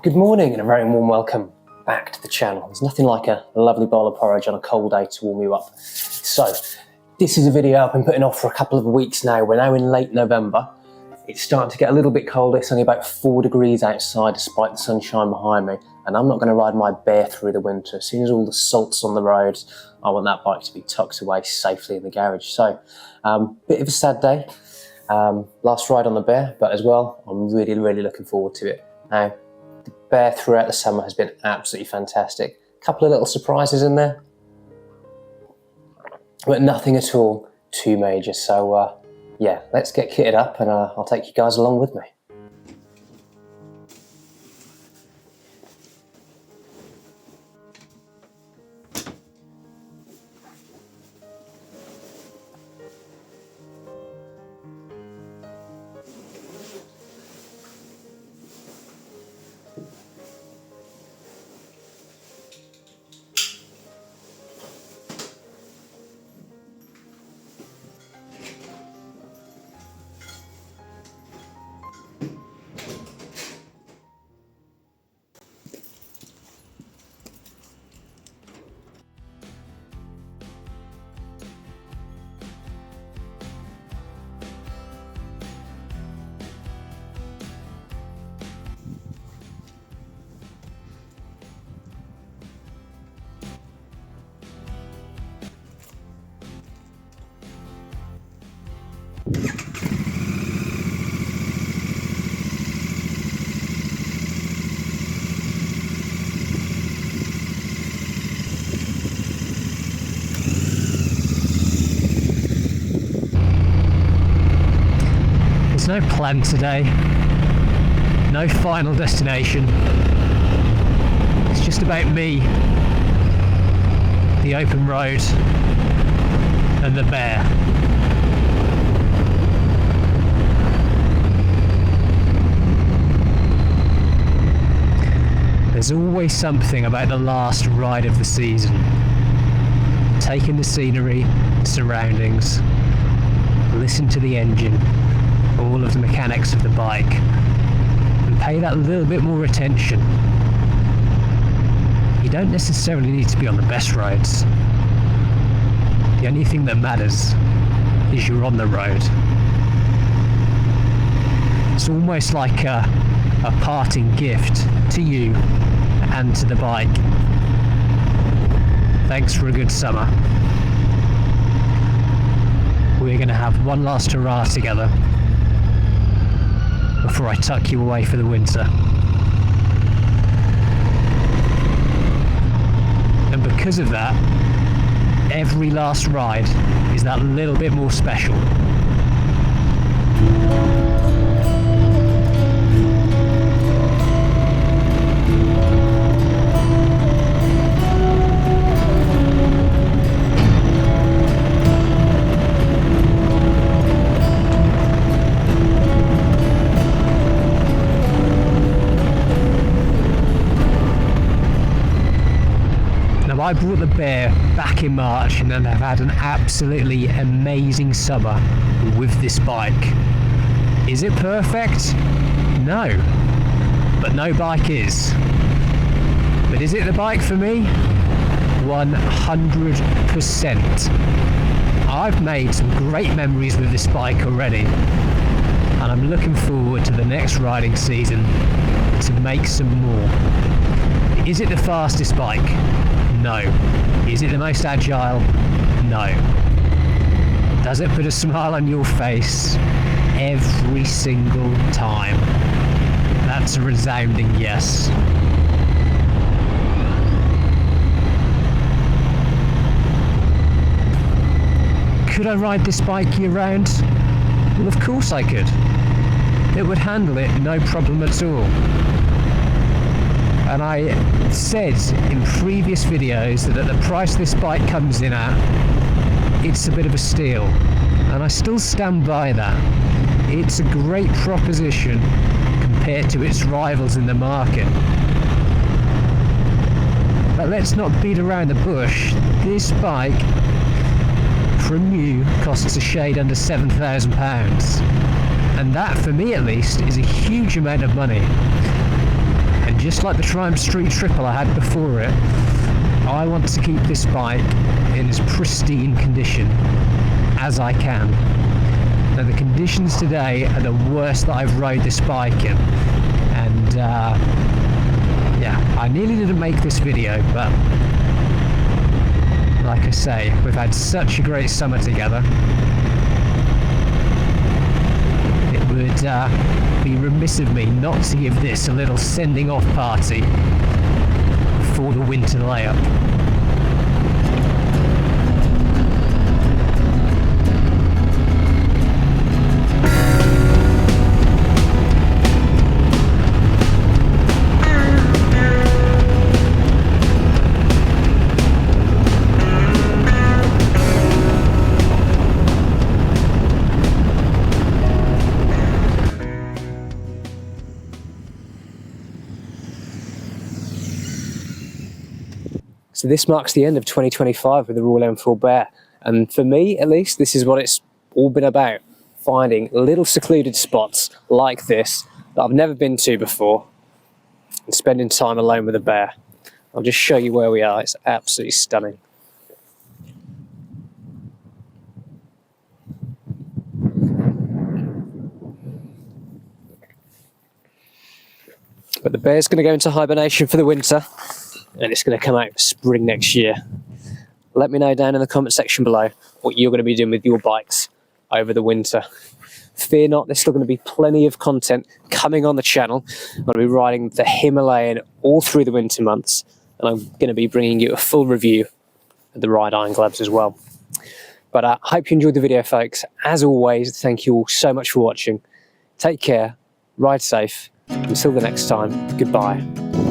Good morning and a very warm welcome back to the channel. There's nothing like a lovely bowl of porridge on a cold day to warm you up. So this is a video I've been putting off for a couple of weeks now. We're now in late November. It's starting to get a little bit colder. It's only about 4 degrees outside despite the sunshine behind me. And I'm not going to ride my Bear through the winter. As soon as all the salt's on the road, I want that bike to be tucked away safely in the garage. So bit of a sad day. Last ride on the Bear, but as well, I'm really looking forward to it. Now, the Bear throughout the summer has been absolutely fantastic. A couple of little surprises in there, but nothing at all too major. So yeah, let's get kitted up and I'll take you guys along with me. There's no plan today, no final destination. It's just about me, the open road, and the Bear. There's always something about the last ride of the season. Take in the scenery, surroundings, listen to the engine, all of the mechanics of the bike, and pay that little bit more attention. You don't necessarily need to be on the best roads. The only thing that matters is you're on the road. It's almost like a parting gift to you and to the bike. Thanks for a good summer. We're going to have one last hurrah together before I tuck you away for the winter. And because of that, every last ride is that little bit more special. I brought the Bear back in March and then I've had an absolutely amazing summer with this bike. Is it perfect? No. But no bike is. But is it the bike for me? 100%. I've made some great memories with this bike already, and I'm looking forward to the next riding season to make some more. Is it the fastest bike? No. Is it the most agile? No. Does it put a smile on your face every single time? That's a resounding yes. Could I ride this bike year round? Well, of course I could. It would handle it no problem at all. And I said in previous videos that at the price this bike comes in at, it's a bit of a steal. And I still stand by that. It's a great proposition compared to its rivals in the market. But let's not beat around the bush. This bike from new costs a shade under £7,000. And that, for me at least, is a huge amount of money. And just like the Triumph Street Triple I had before it, I want to keep this bike in as pristine condition as I can. Now the conditions today are the worst that I've rode this bike in, and yeah, I nearly didn't make this video, but like I say, we've had such a great summer together. It would be remiss of me not to give this a little sending off party before the winter layup. So this marks the end of 2025 with the Royal Enfield Bear. And for me, at least, this is what it's all been about. Finding little secluded spots like this that I've never been to before and spending time alone with a bear. I'll just show you where we are. It's absolutely stunning. But the bear's going to go into hibernation for the winter, and it's going to come out for spring next year. Let me know down in the comment section below what you're going to be doing with your bikes over the winter. Fear not, there's still going to be plenty of content coming on the channel. I'm going to be riding the Himalayan all through the winter months, and I'm going to be bringing you a full review of the Ride Iron Gloves as well. But I hope you enjoyed the video, folks. As always, thank you all so much for watching. Take care, ride safe. Until the next time, goodbye.